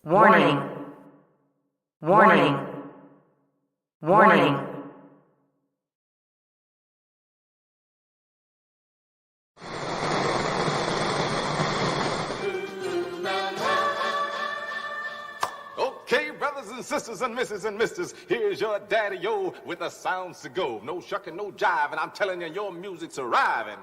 Warning. Warning. Warning. Okay, brothers and sisters and misses and misters, here's your daddy-o with the sounds to go. No shucking, no jive, and I'm telling you, your music's arriving.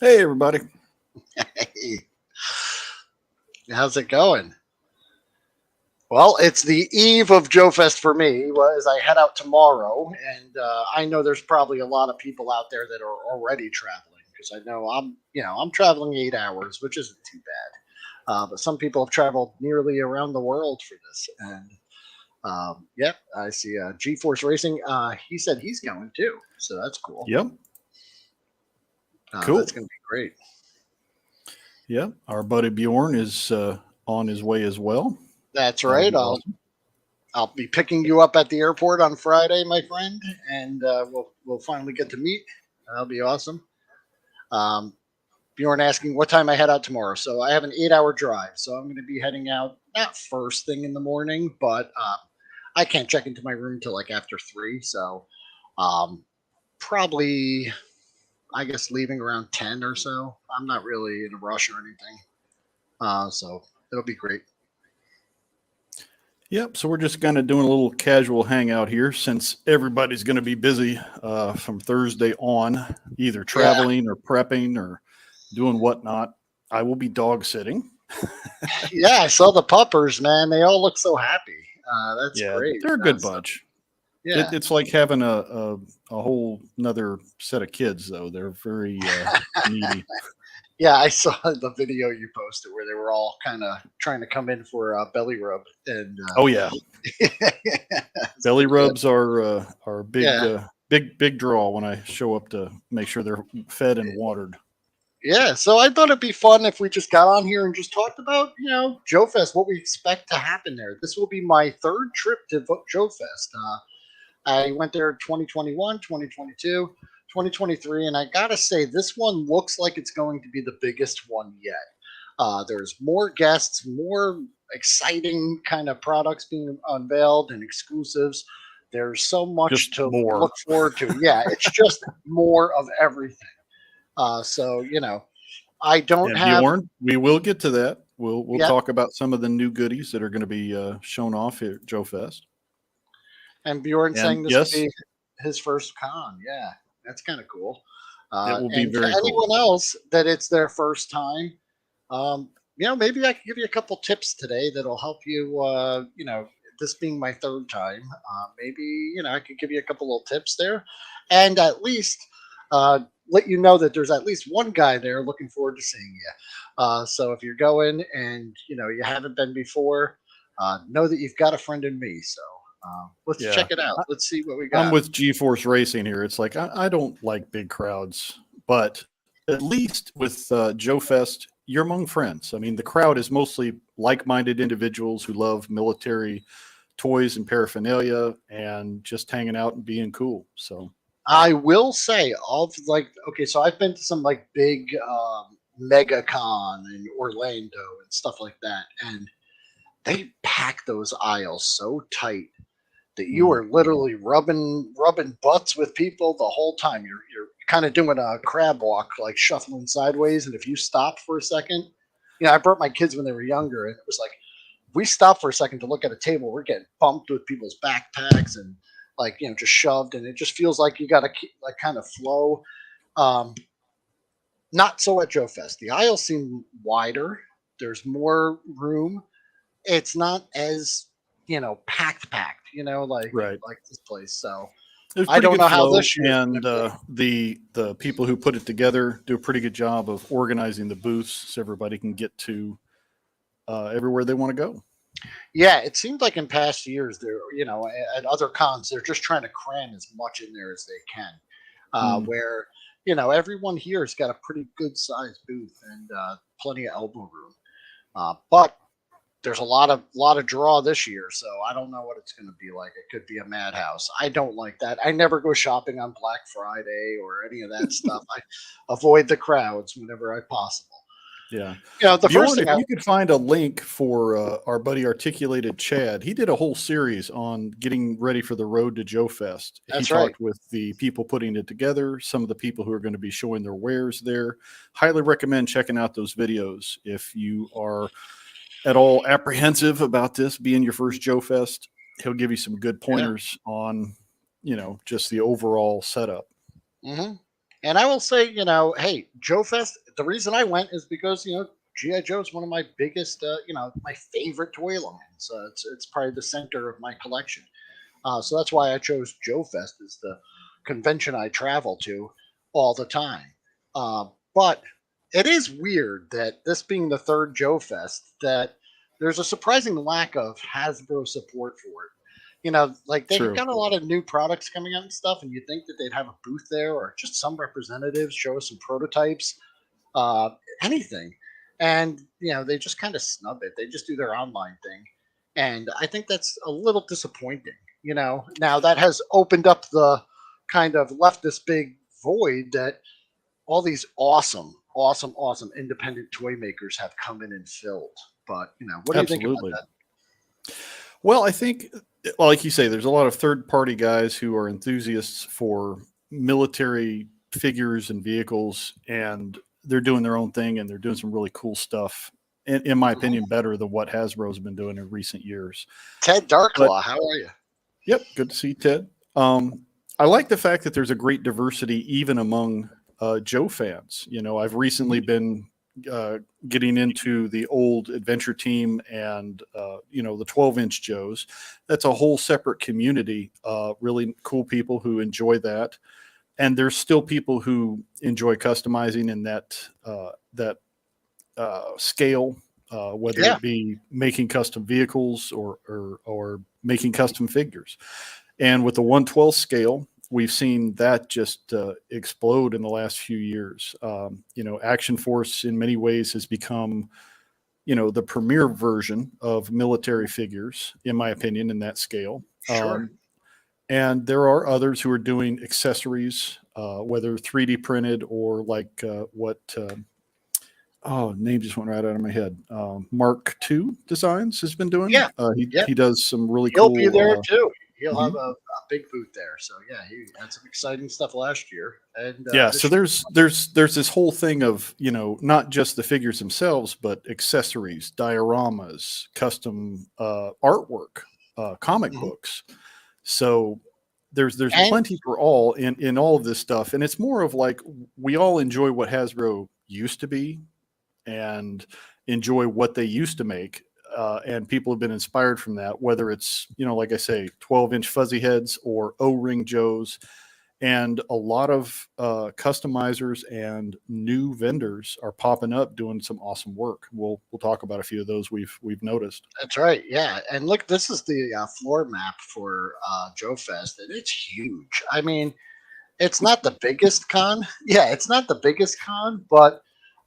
Hey, everybody. Hey, how's it going? Well, it's the eve of JoeFest for me as I head out tomorrow, and I know there's probably a lot of people out there that are already traveling because I know I'm traveling 8 hours, which isn't too bad. But some people have traveled nearly around the world for this, and yep, I see G-Force Racing. He said he's going too, so that's cool. Yep. Cool. That's going to be great. Yeah, our buddy Bjorn is on his way as well. That's right. I'll be picking you up at the airport on Friday, my friend, and we'll finally get to meet. That'll be awesome. Bjorn asking what time I head out tomorrow. So I have an 8-hour drive, so I'm going to be heading out not first thing in the morning, but I can't check into my room till like after 3. So probably, I guess, leaving around 10 or so. I'm not really in a rush or anything. So it'll be great. Yep. So we're just kind of doing a little casual hangout here since everybody's going to be busy from Thursday on, either traveling or prepping or doing whatnot. I will be dog sitting. Yeah, I saw the puppers, man. They all look so happy. That's great. They're a good bunch. Yeah, it's like having a whole another set of kids, though. They're very needy. Yeah, I saw the video you posted where they were all kind of trying to come in for a belly rub. And oh yeah, belly rubs are big draw when I show up to make sure they're fed and watered. Yeah, so I thought it'd be fun if we just got on here and just talked about, JoeFest, what we expect to happen there. This will be my third trip to JoeFest. I went there 2021, 2022, 2023, and I gotta say, this one looks like it's going to be the biggest one yet. There's more guests, more exciting kind of products being unveiled and exclusives. There's so much look forward to. Yeah, it's just more of everything. So I don't have. Bjorn, we will get to that. We'll talk about some of the new goodies that are going to be shown off here at JoeFest. And Bjorn saying this will be his first con. Yeah, that's kind of cool. That will be very cool. Anyone else that it's their first time, maybe I can give you a couple tips today that'll help you. This being my third time, maybe I could give you a couple little tips there, and at least let you know that there's at least one guy there looking forward to seeing you. So if you're going and you haven't been before, know that you've got a friend in me. So. Let's check it out. Let's see what we got. I'm with G-Force Racing here. It's like I don't like big crowds, but at least with JoeFest, you're among friends. I mean, the crowd is mostly like-minded individuals who love military toys and paraphernalia and just hanging out and being cool. So I will say, so I've been to some like big MegaCon in Orlando and stuff like that, and they pack those aisles so tight that you are literally rubbing butts with people the whole time. You're kind of doing a crab walk, like shuffling sideways. And if you stop for a second, I brought my kids when they were younger, and it was like, if we stop for a second to look at a table, we're getting bumped with people's backpacks and just shoved, and it just feels like you got to kind of flow. Not so at Joe Fest. The aisles seem wider. There's more room. It's not as packed. Right. Like this place. So It was I pretty don't good know how flow, this year's going and to be. the people who put it together do a pretty good job of organizing the booths so everybody can get to everywhere they want to go. Yeah, it seemed like in past years, at other cons, they're just trying to cram as much in there as they can. Mm, Where everyone here has got a pretty good sized booth and plenty of elbow room. But there's a lot of draw this year, so I don't know what it's going to be like. It could be a madhouse. I don't like that. I never go shopping on Black Friday or any of that stuff. I avoid the crowds whenever I possible. yeah. The first Bjorn, thing if you could find a link for our buddy Articulated Chad, he did a whole series on getting ready for the road to Joe Fest. He That's right. talked with the people putting it together, some of the people who are going to be showing their wares there. Highly recommend checking out those videos if you are at all apprehensive about this being your first Joe Fest. He'll give you some good Yeah. pointers on, just the overall setup. hmm And I will say, hey, Joe Fest. The reason I went is because GI Joe is one of my biggest, my favorite toy elements. It's probably the center of my collection. So that's why I chose Joe Fest as the convention I travel to all the time. But it is weird that this being the third Joe Fest, that there's a surprising lack of Hasbro support for it. Like they've True. got a lot of new products coming out and stuff, and you think that they'd have a booth there or just some representatives show us some prototypes, uh, anything. And they just kind of snub it. They just do their online thing, and I think that's a little disappointing. Now that has opened up the kind of left this big void that all these awesome independent toy makers have come in and filled. But what do you think about Absolutely. that? Well, I think, well, like you say, there's a lot of third-party guys who are enthusiasts for military figures and vehicles, and they're doing their own thing, and they're doing some really cool stuff. In my Mhm. opinion, better than what Hasbro's been doing in recent years. Ted But Darklaw, how are you? yep, good to see Ted. I like the fact that there's a great diversity even among Joe fans. I've recently been getting into the old Adventure Team and the 12-inch Joes. That's a whole separate community. Really cool people who enjoy that, and there's still people who enjoy customizing in that scale. Whether Yeah. it be making custom vehicles or making custom figures. And with the 1/12 scale, we've seen that just explode in the last few years. Action Force in many ways has become, the premier version of military figures, in my opinion, in that scale. Sure. And there are others who are doing accessories, whether 3D printed or like name just went right out of my head. Mark II Designs has been doing. Yeah. He Yeah. he does some really He'll cool. be there too. He'll have Mhm. a big booth there. So yeah, he had some exciting stuff last year. And Yeah, this so there's this whole thing of not just the figures themselves, but accessories, dioramas, custom artwork, comic Mhm. books. So there's and plenty for all in all of this stuff, and it's more of like we all enjoy what Hasbro used to be and enjoy what they used to make. And people have been inspired from that, whether it's, like I say, 12-inch fuzzy heads or O-ring Joes. And a lot of customizers and new vendors are popping up doing some awesome work. We'll talk about a few of those we've noticed. that's right. Yeah. And look, this is the floor map for Joe Fest, and it's huge. I mean, it's not the biggest con. Yeah, it's not the biggest con, but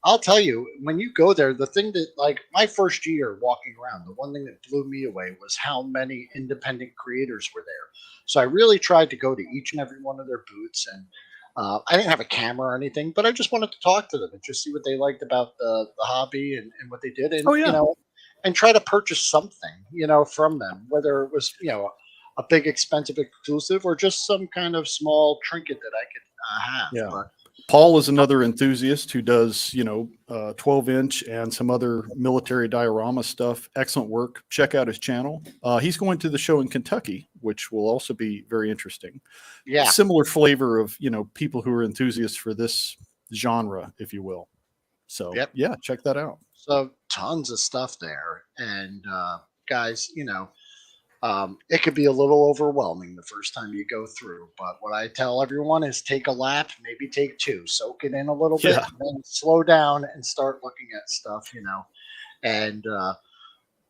I'll tell you, when you go there, the thing that, like, my first year walking around, the one thing that blew me away was how many independent creators were there. So I really tried to go to each and every one of their booths, and I didn't have a camera or anything, but I just wanted to talk to them and just see what they liked about the hobby and what they did, and Oh yeah, and try to purchase something, from them, whether it was a big expensive exclusive or just some kind of small trinket that I could have. yeah. But Paul is another enthusiast who does 12-inch and some other military diorama stuff. Excellent work. Check out his channel. He's going to the show in Kentucky, which will also be very interesting. yeah, Similar flavor of people who are enthusiasts for this genre, if you will. So Yep. yeah, check that out. So tons of stuff there, and guys, it could be a little overwhelming the first time you go through. But what I tell everyone is take a lap, maybe take two, soak it in a little bit, Yeah. and then slow down and start looking at stuff. And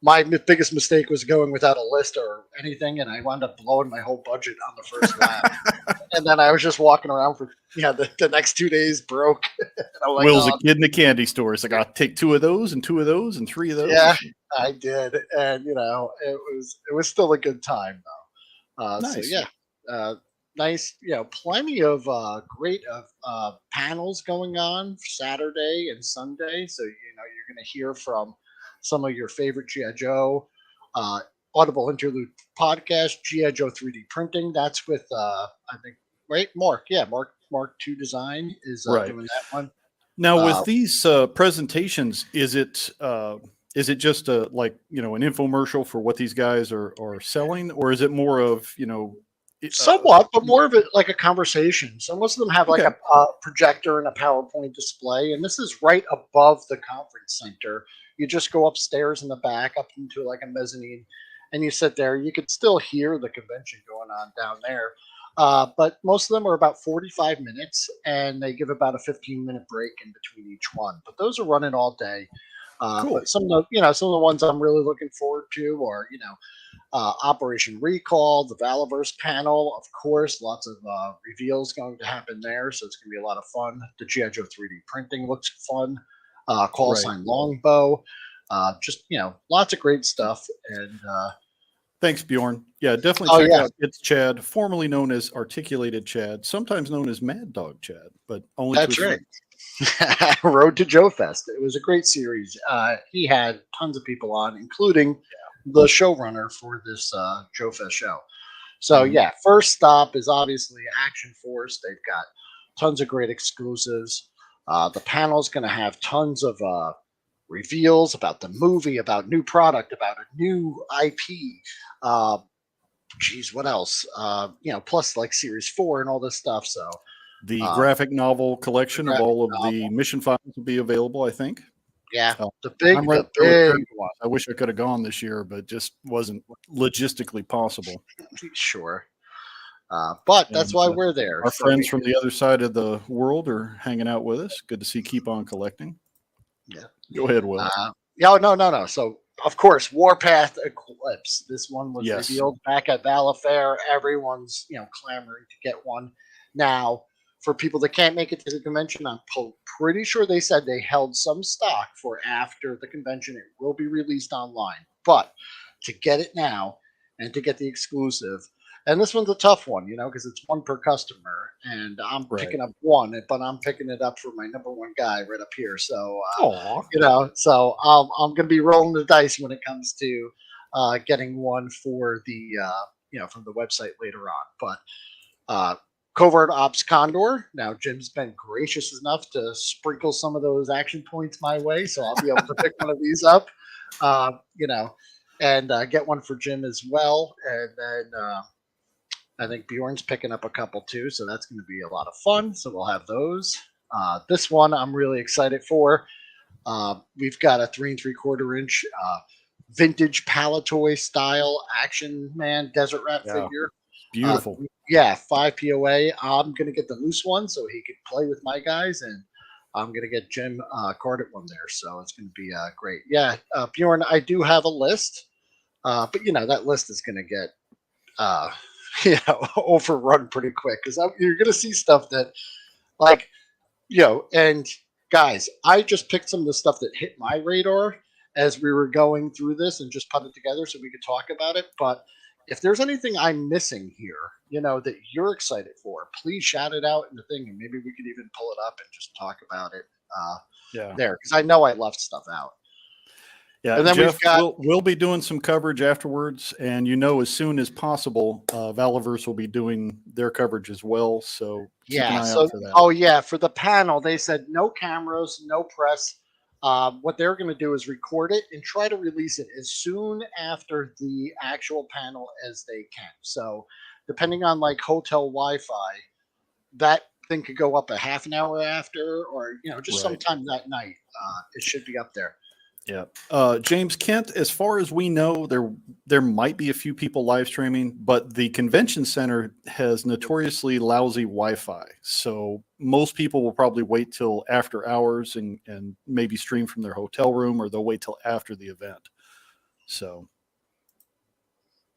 my biggest mistake was going without a list or anything, and I wound up blowing my whole budget on the first lap. And then I was just walking around for the next 2 days broke. And I'm like, Will's a oh, kid in the candy store. It's like, I'll take 2 of those and 2 of those and 3 of those. yeah, I did, and it was still a good time though. So Nice. yeah, nice. Plenty of great panels going on Saturday and Sunday. So you're going to hear from some of your favorite GI Joe. Audible Interlude podcast, GI Joe 3D printing. That's with I think Mark. Yeah, Mark 2 Design is Right. doing that one. Now, with these presentations, is it just an infomercial for what these guys are selling, or is it more of Somewhat, but more of it like a conversation. So most of them have like Okay. a projector and a PowerPoint display, and this is right above the conference center. You just go upstairs in the back up into like a mezzanine, and you sit there. You could still hear the convention going on down there, but most of them are about 45 minutes, and they give about a 15-minute break in between each one. But those are running all day. Cool. But some of the ones I'm really looking forward to are Operation Recall, the Valaverse panel, of course, lots of reveals going to happen there, so it's going to be a lot of fun. The GI Joe 3D printing looks fun. Call Right. sign Longbow, just lots of great stuff. And Thanks, Bjorn. Yeah, definitely Oh, check yeah. out It's Chad, formerly known as Articulated Chad, sometimes known as Mad Dog Chad, but only that's to a right. Road to JoeFest. It was a great series. He had tons of people on, including the showrunner for this JoeFest show. So Mhm. first stop is obviously Action Force. They've got tons of great exclusives. The panel's going to have tons of reveals about the movie, about new product, about a new IP. What else? Plus like Series 4 and all this stuff. So The graphic novel collection of all of graphic the mission files will be available, I think. yeah, Oh, the big I'm right there with big Craig. I wish I could have gone this year, but just wasn't logistically possible. sure. But that's And, why we're there. Our So friends from the other side of the world are hanging out with us. Good to see Keep On Collecting. Yeah. Go ahead, Will. No. So of course, Warpath Eclipse. This one was Yes. revealed back at Vala Fair. Everyone's clamoring to get one. Now, for people that can't make it to the convention, I'm pretty sure they said they held some stock for after the convention. It will be released online, but to get it now and to get the exclusive. And this one's a tough one, because it's one per customer, and I'm Right. picking up one, but I'm picking it up for my number one guy right up here. So, Aw. so I'm going to be rolling the dice when it comes to getting one for the, from the website later on. But Covert Ops Condor. Now, Jim's been gracious enough to sprinkle some of those action points my way, so I'll be able to pick one of these up, and get one for Jim as well. And then I think Bjorn's picking up a couple too, so that's going to be a lot of fun. So we'll have those. This one I'm really excited for. We've got a 3 3/4 inch vintage Palatoy style Action Man Desert Rat figure. Beautiful. 5 POA. I'm going to get the loose one so he could play with my guys, and I'm going to get Jim carded one there. So it's going to be great. Yeah, Bjorn, I do have a list, but that list is going to get overrun pretty quick because you're going to see stuff that, like, and guys, I just picked some of the stuff that hit my radar as we were going through this and just put it together so we could talk about it. But if there's anything I'm missing here, that you're excited for, please shout it out in the thing, and maybe we could even pull it up and just talk about it there, because I know I left stuff out. Yeah, and then Jeff, we've got we'll be doing some coverage afterwards, and as soon as possible, Valaverse will be doing their coverage as well. So keep an eye out for that. For the panel, they said no cameras, no press. What they're going to do is record it and try to release it as soon after the actual panel as they can. So depending on like hotel Wi-Fi, that thing could go up a half an hour after, or just Right. sometime that night. It should be up there. Yeah. James Kent, as far as we know, there might be a few people live streaming, but the convention center has notoriously lousy Wi-Fi. So most people will probably wait till after hours and maybe stream from their hotel room, or they'll wait till after the event. So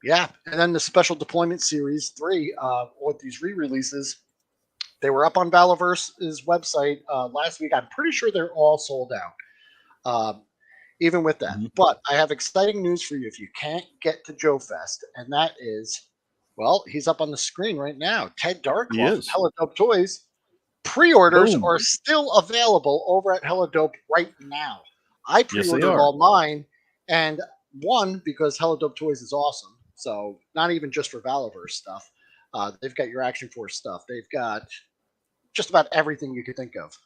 Yeah, and then the Special Deployment Series 3 with these re-releases, they were up on Valaverse's website last week. I'm pretty sure they're all sold out. Even with that. Mhm. But I have exciting news for you if you can't get to JoeFest, and that is, well, he's up on the screen right now. Ted He Darkloff of is. Hella Dope Toys. Pre-orders Boom. are still available over at Hella Dope right now. I Yes, they pre-ordered are. all mine, and one, because Hella Dope Toys is awesome. So not even just for Valaverse stuff. They've got your Action Force stuff. They've got just about everything you could think of.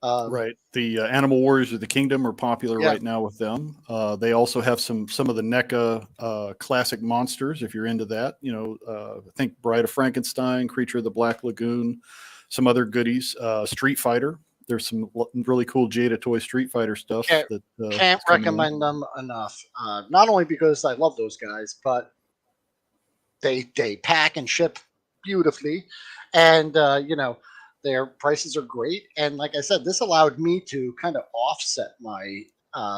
Right. The Animal Warriors of the Kingdom are popular Yeah. right now with them. They also have some of the NECA classic monsters, if you're into that. I think Bride of Frankenstein, Creature of the Black Lagoon, some other goodies. Street Fighter. There's some really cool Jada Toy Street Fighter stuff. Can't that Can't is coming in. recommend them enough. Not only because I love those guys, but they pack and ship beautifully, and their prices are great. And like I said, this allowed me to kind of offset my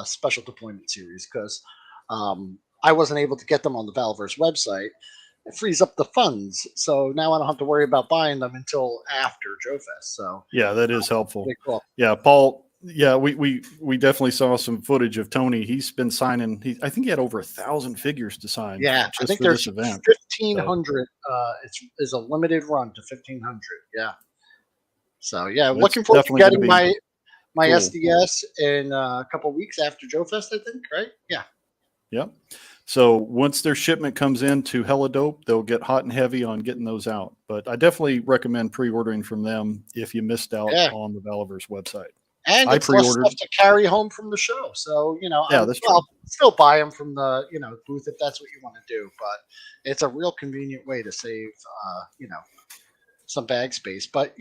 Special Deployment Series because I wasn't able to get them on the Valverse website. It frees up the funds, so now I don't have to worry about buying them until after JoeFest. So Yeah, that is helpful. pretty cool. Yeah, Paul. Yeah, we definitely saw some footage of Tony. He's been signing. I think he had over 1,000 figures to sign. Yeah, I just think for there's this event. 1,500. Is a limited run to 1,500. Yeah. So yeah, That's looking forward to definitely gonna getting be my cool. SDS in a couple weeks after JoeFest, I think. Right? Yeah. Yep. So once their shipment comes in to Hella Dope, they'll get hot and heavy on getting those out. But I definitely recommend pre-ordering from them if you missed out Yeah. on the Valaverse website. And I it's less pre-ordered. stuff to carry home from the show. So Yeah, that's true. I'll still buy them from the booth if that's what you want to do. But it's a real convenient way to save some bag space. But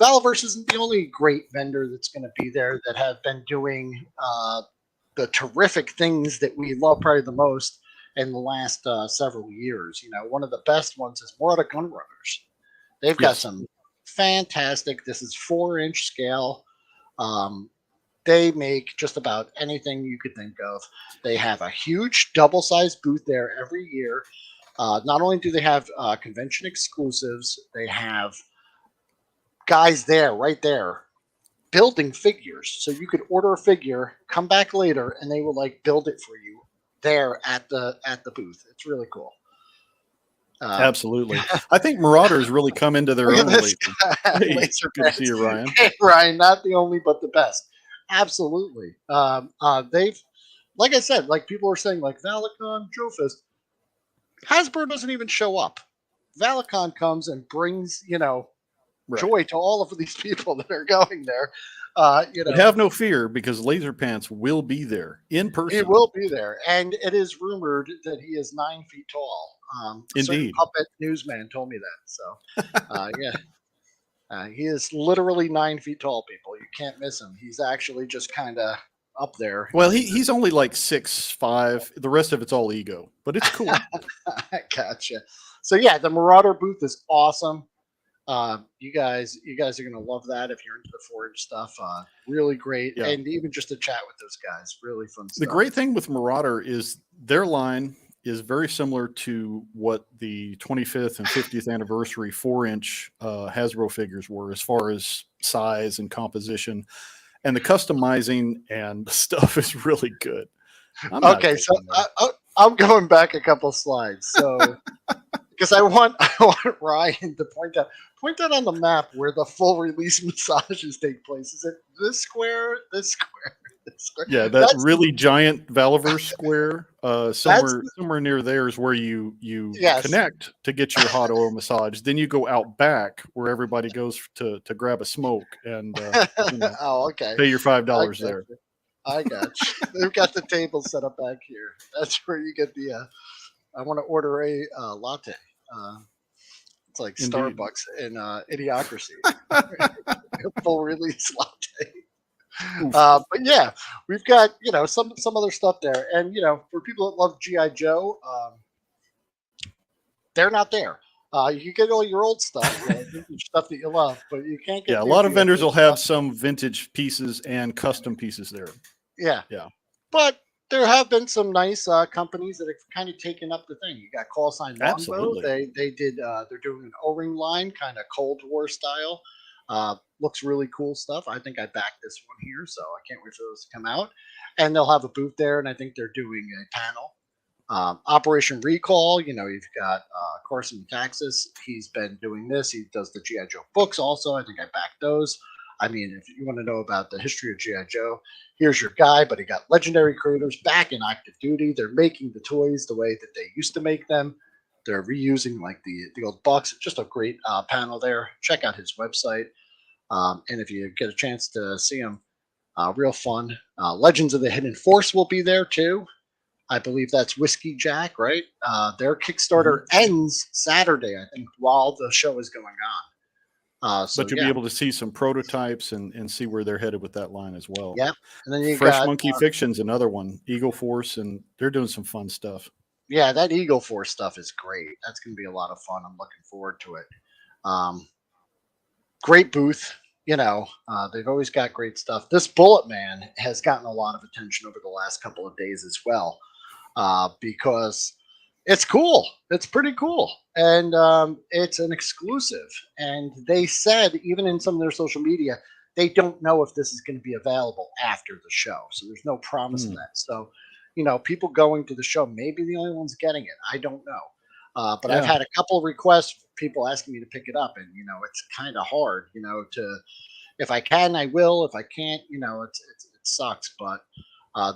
Valaverse isn't the only great vendor that's going to be there that have been doing the terrific things that we love probably the most in the last several years. One of the best ones is Murata Gunrunners. They've got Yes. some fantastic. This is 4-inch scale. They make just about anything you could think of. They have a huge double-sized booth there every year. Not only do they have convention exclusives, they have guys there, right there, building figures. So you could order a figure, come back later, and they will build it for you there at the booth. It's really cool. Absolutely. I think Marauders really come into their Look own at this lately. guy, Hey, Laser good to see Pants. you, Ryan. Hey, Ryan, not the only, but the best. Absolutely. They've, like I said, people are saying, ValaCon, JoeFest. Hasbro doesn't even show up. ValaCon comes and brings, Right. joy to all of these people that are going there. But have no fear, because Laser Pants will be there in person. He will be there, and it is rumored that he is 9 feet tall. A certain Indeed. puppet newsman told me that. So, he is literally 9 feet tall. People, you can't miss him. He's actually just kind of up there. Well, he's only like 6'5". The rest of it's all ego, but it's cool. Gotcha. So yeah, the Marauder booth is awesome. You guys are gonna love that if you're into the 4-inch stuff. Really great, Yeah. and even just to chat with those guys, really fun stuff. The great thing with Marauder is their line is very similar to what the 25th and 50th anniversary 4-inch Hasbro figures were, as far as size and composition, and the customizing and stuff is really good. Okay, so I'm going back a couple slides, so because I want Ryan to point out on the map where the full release massages take place. Is it this square, this square, this square? Yeah, That's really giant Valaverse square. Somewhere near there is where you Yes. connect to get your hot oil massage. Then you go out back where everybody goes to grab a smoke and Oh, okay. pay your $5 I got there. you. I got you. They've got the table set up back here. That's where you get the. I want to order a latte. It's like Indeed. Starbucks in Idiocracy. Full release latte. Oof. But yeah, we've got some other stuff there, and for people that love GI Joe, they're not there. You can get all your old stuff, vintage stuff that you love, but you can't get Yeah, a new lot of GI vendors Joe will have stuff. some vintage pieces and custom pieces there. Yeah, Yeah. but there have been some nice companies that have kind of taken up the thing. You got Call Sign Longbow. Absolutely. They did. They're doing an O-ring line, kind of Cold War style. Looks really cool stuff. I think I backed this one here, so I can't wait for those to come out. And they'll have a booth there, and I think they're doing a panel. Operation Recall. You've got Carson Metaxas. He's been doing this. He does the GI Joe books also. I think I backed those. I mean, if you want to know about the history of GI Joe, here's your guy. But he got legendary creators back in active duty. They're making the toys the way that they used to make them. They're reusing like the old box. Just a great panel there. Check out his website. And if you get a chance to see him, real fun. Legends of the Hidden Force will be there too. I believe that's Whiskey Jack, right? Their Kickstarter ends Saturday, I think, while the show is going on. So But you'll be able to see some prototypes and see where they're headed with that line as well. yeah. And then you Fresh got Monkey Fiction's another one, Eagle Force, and they're doing some fun stuff. yeah, that Eagle Force stuff is great. That's going to be a lot of fun. I'm looking forward to it. Great booth. They've always got great stuff. This Bullet Man has gotten a lot of attention over the last couple of days as well, because it's cool. It's pretty cool, and it's an exclusive. And they said, even in some of their social media, they don't know if this is going to be available after the show. So there's no promise of that. So, people going to the show may be the only ones getting it. I don't know. But I've had a couple of requests, people asking me to pick it up, and it's kind of hard, to. If I can, I will. If I can't, it sucks. But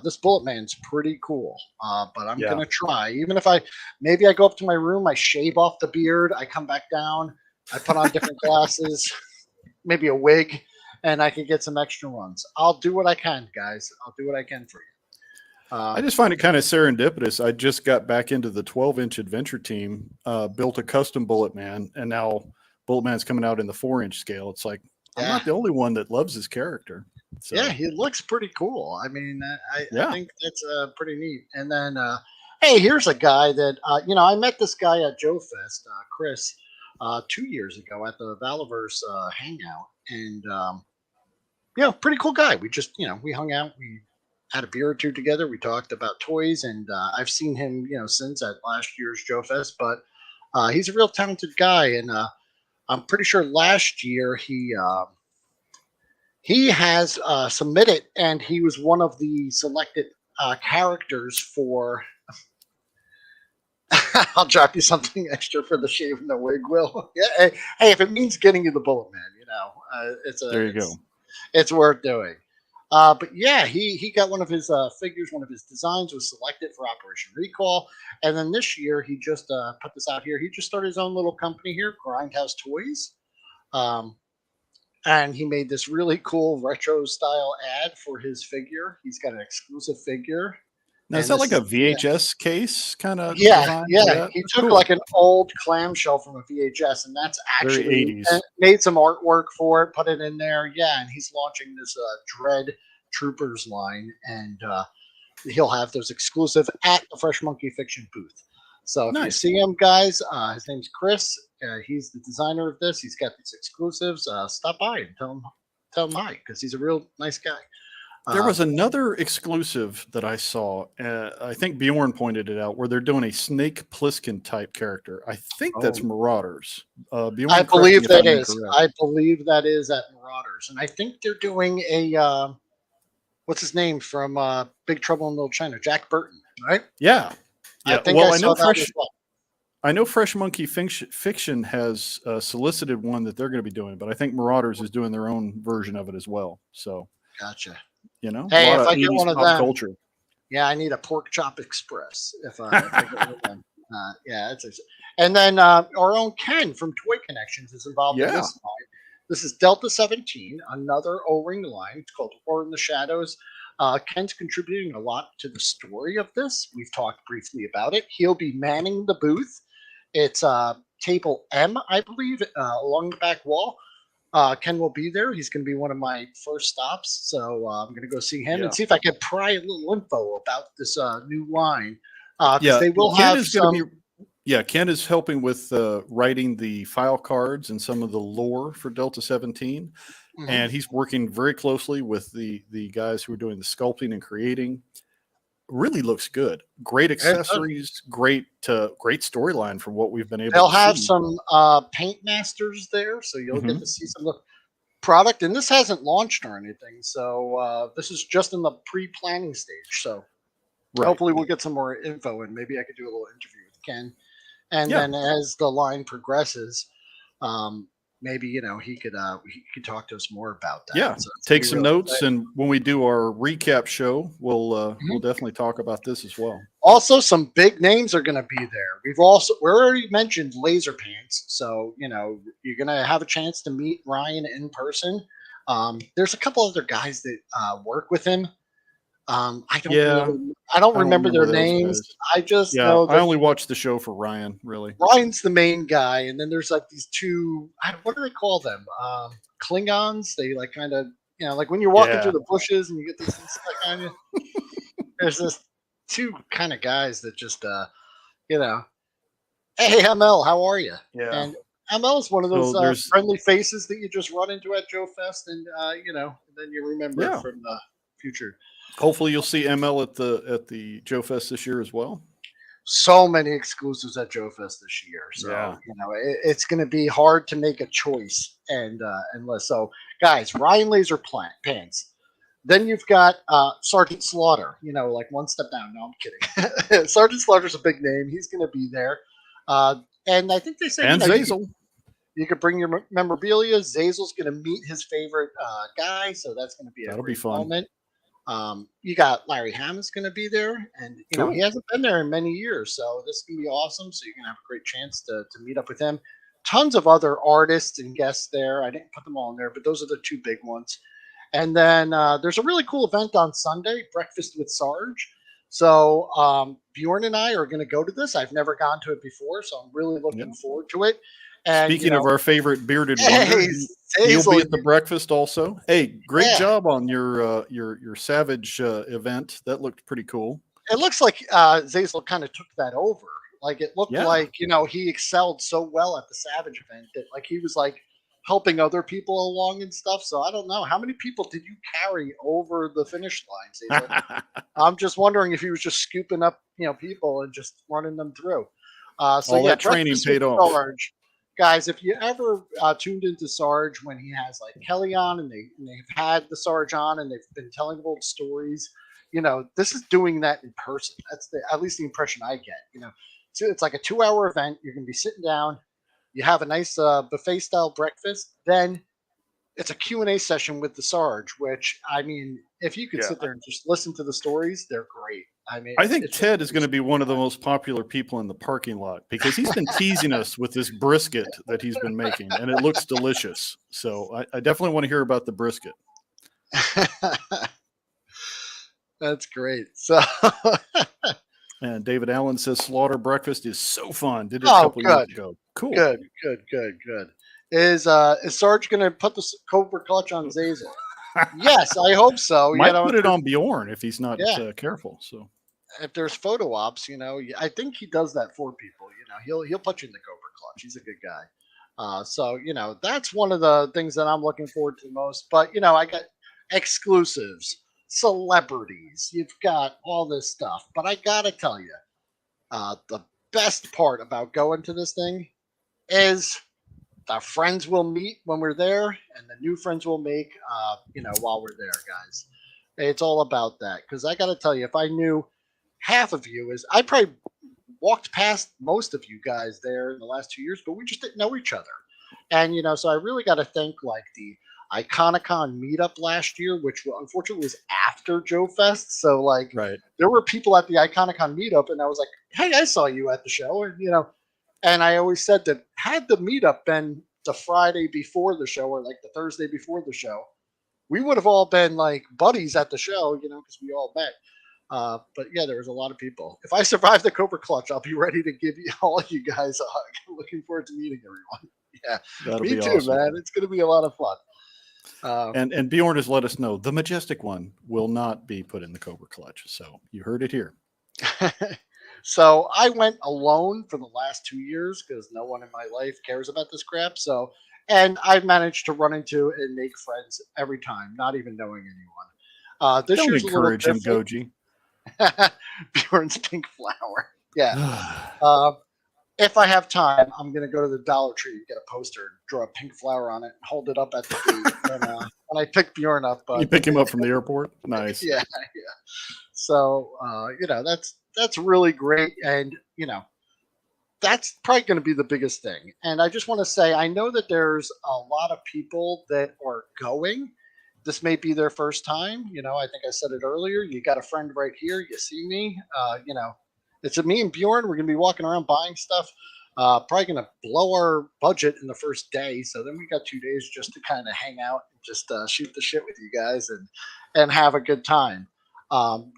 this Bullet Man's pretty cool. But I'm gonna try. Even if maybe I go up to my room, I shave off the beard, I come back down, I put on different glasses, maybe a wig, and I can get some extra ones. I'll do what I can, guys. I'll do what I can for you. I just find it kind of serendipitous. I just got back into the 12-inch adventure team, built a custom Bullet Man, and now Bullet Man's coming out in the 4-inch scale. It's like, I'm not the only one that loves his character. So. Yeah, he looks pretty cool. I mean, I think that's pretty neat. And then, hey, here's a guy that, I met this guy at JoeFest, Chris, 2 years ago at the ValaCon Hangout. And, pretty cool guy. We just, we hung out. We had a beer or two together. We talked about toys. And I've seen him, since at last year's JoeFest. But he's a real talented guy. And I'm pretty sure last year he has submitted, and he was one of the selected characters for. I'll drop you something extra for the shave and the wig, Will. Yeah, hey, if it means getting you the Bullet Man, there you go. It's worth doing. But yeah, he got one of his figures, one of his designs was selected for Operation Recall, and then this year he just put this out here. He just started his own little company here, Grindhouse Toys. And he made this really cool retro style ad for his figure. He's got an exclusive figure. Now, is that like a VHS case kind of? Yeah. He That's took like an old clamshell from a VHS, and that's actually very 80s. Made some artwork for it, put it in there. Yeah, and he's launching this Dread Troopers line, and he'll have those exclusive at the Fresh Monkey Fiction booth. So if you see him, guys, his name's Chris. He's the designer of this. He's got these exclusives. Stop by and tell him hi, because he's a real nice guy. There was another exclusive that I saw. I think Bjorn pointed it out, where they're doing a Snake Plissken type character. I think that's Marauders. Bjorn, I believe that is. I believe that is at Marauders, and I think they're doing a what's his name from Big Trouble in Little China, Jack Burton, right? Yeah. I think I know Fresh. I know Fresh Monkey Fiction has solicited one that they're going to be doing, but I think Marauders is doing their own version of it as well. So, gotcha. Hey, if I get one of them, culture. Yeah, I need a Pork Chop Express. If I get one of them, and then our own Ken from Toy Connections is involved in this line. This is Delta 17, another O-ring line. It's called Horror in the Shadows. Ken's contributing a lot to the story of this. We've talked briefly about it. He'll be manning the booth. It's table M, I believe, along the back wall. Ken will be there. He's going to be one of my first stops, so I'm going to go see him and Yeah. see if I can pry a little info about this new line, because Yeah, they will Ken have is going some. to be. Yeah, Ken is helping with writing the file cards and some of the lore for Delta 17, Mhm. and he's working very closely with the guys who are doing the sculpting and creating. Really looks good. Great accessories. Great storyline from what we've been able They'll to have see. some paint masters there, so you'll get Mhm. to see some of the product. And this hasn't launched or anything, so this is just in the pre-planning stage. So Right. hopefully we'll get some more info, and maybe I could do a little interview with Ken. And Yeah. then as the line progresses, um, maybe he could talk to us more about that. Yeah. So it's gonna Take be some really notes, exciting. and when we do our recap show, we'll Mhm. definitely talk about this as well. Also, some big names are going to be there. We already mentioned Laser Pants, so you're going to have a chance to meet Ryan in person. There's a couple other guys that work with him. Yeah, I don't I don't remember remember their those names. guys. I just Yeah, know I that only watched the show for Ryan, really. Ryan's the main guy, and then there's like these two. What do they call them? Klingons. They like kind of like when you're walking Yeah. through the bushes and you get these things stuck on you. There's this two kind of guys that just you know, hey ML, how are you? Yeah. And ML is one of those So there's friendly faces that you just run into at JoeFest, and then you remember yeah. from the future. Hopefully you'll see ML at the JoeFest this year as well. So many exclusives at JoeFest this year, so Yeah. it's going to be hard to make a choice, and unless so, guys, Ryan Laser Pants. Then you've got Sergeant Slaughter, like one step down. No, I'm kidding. Sergeant Slaughter's a big name. He's going to be there. And I think they said And Zazel. you could bring your memorabilia. Zazel's going to meet his favorite guy, so that's going to be a That'll be great fun. moment. You got Larry Hammond's going to be there, and Cool. he hasn't been there in many years, so this is going to be awesome. So you're going to have a great chance to meet up with him. Tons of other artists and guests there. I didn't put them all in there, but those are the two big ones. And then there's a really cool event on Sunday, Breakfast with Sarge. So Bjorn and I are going to go to this. I've never gone to it before, so I'm really looking forward to it. And Speaking of our favorite bearded hey, wonder, he'll be Zazel, at the breakfast also. Hey, great Yeah. job on your Savage event. That looked pretty cool. It looks like Zazel kind of took that over. Like it looked Yeah. like he excelled so well at the Savage event that like he was like helping other people along and stuff. So I don't know how many people did you carry over the finish line, Zazel? I'm just wondering if he was just scooping up people and just running them through. So All yeah, that training Breakfast paid with off. Sarge. Guys, if you ever tuned into Sarge when he has like Kelly on and they've had the Sarge on and they've been telling old stories, this is doing that in person. That's at least the impression I get. So it's like a 2-hour event. You're going to be sitting down. You have a nice buffet style breakfast. Then it's a Q&A session with the Sarge, which I mean, if you could sit there and just listen to the stories, they're great. I mean, I think Ted is going to be one of the most popular people in the parking lot because he's been teasing us with this brisket that he's been making, and it looks delicious. So I definitely want to hear about the brisket. That's gret. So And David Allen says Slaughter Breakfast is so fun. Did it a Oh, couple good. years ago. Cool. good. Is Sarge going to put the Cobra clutch on Zazel? Yes, I hope so. Might put it on Bjorn if he's not Yeah. careful. So If there's photo ops, I think he does that for people. He'll put you in the Cobra clutch. He's a good guy. So that's one of the things that I'm looking forward to the most. But I got exclusives, celebrities. You've got all this stuff. But I gotta tell you, the best part about going to this thing is the friends we'll meet when we're there, and the new friends we'll make, while we're there, guys. It's all about that. Because I got to tell you, if I knew half of you, I probably walked past most of you guys there in the last 2 years, but we just didn't know each other. And so I really got to thank like the Iconicon meetup last year, which unfortunately was after JoeFest. So like, right. there were people at the Iconicon meetup, and I was like, "Hey, I saw you at the show," and And I always said that had the meetup been the Friday before the show or like the Thursday before the show, we would have all been like buddies at the show, because we all met. But yeah, there was a lot of people. If I survive the Cobra Clutch, I'll be ready to give you all you guys a hug. Looking forward to meeting everyone. Yeah, That'll me be too, awesome. man. It's going to be a lot of fun. And Bjorn has let us know the Majestic One will not be put in the Cobra Clutch. So you heard it here. So I went alone for the last 2 years because no one in my life cares about this crap. So, and I've managed to run into and make friends every time, not even knowing anyone. This Don't year's encourage a him, little Goji. different. Bjorn's pink flower. Yeah. If I have time, I'm gonna go to the Dollar Tree, get a poster, draw a pink flower on it, and hold it up at the gate when I pick Bjorn up. You pick him up from the airport? Nice. Yeah. So that's really great, and that's probably going to be the biggest thing. And I just want to say, I know that there's a lot of people that are going. This may be their first time. I think I said it earlier. You got a friend right here. You see me. It's me and Bjorn. We're going to be walking around buying stuff. Probably going to blow our budget in the first day. So then we got 2 days just to kind of hang out and just shoot the shit with you guys and have a good time.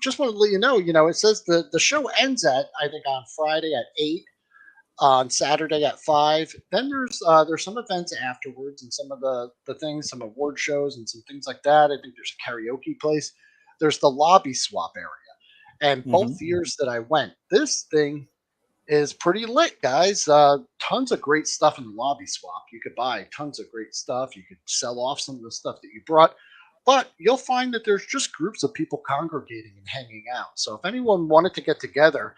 Just want to let you know, it says the show ends at, I think, on Friday at 8, on Saturday at 5. Then there's some events afterwards and some of the things, some award shows and some things like that. I think there's a karaoke place. There's the lobby swap area. And both years that I went, this thing is pretty lit, guys. Tons of great stuff in the lobby swap. You could buy tons of great stuff. You could sell off some of the stuff that you brought. But you'll find that there's just groups of people congregating and hanging out. So if anyone wanted to get together,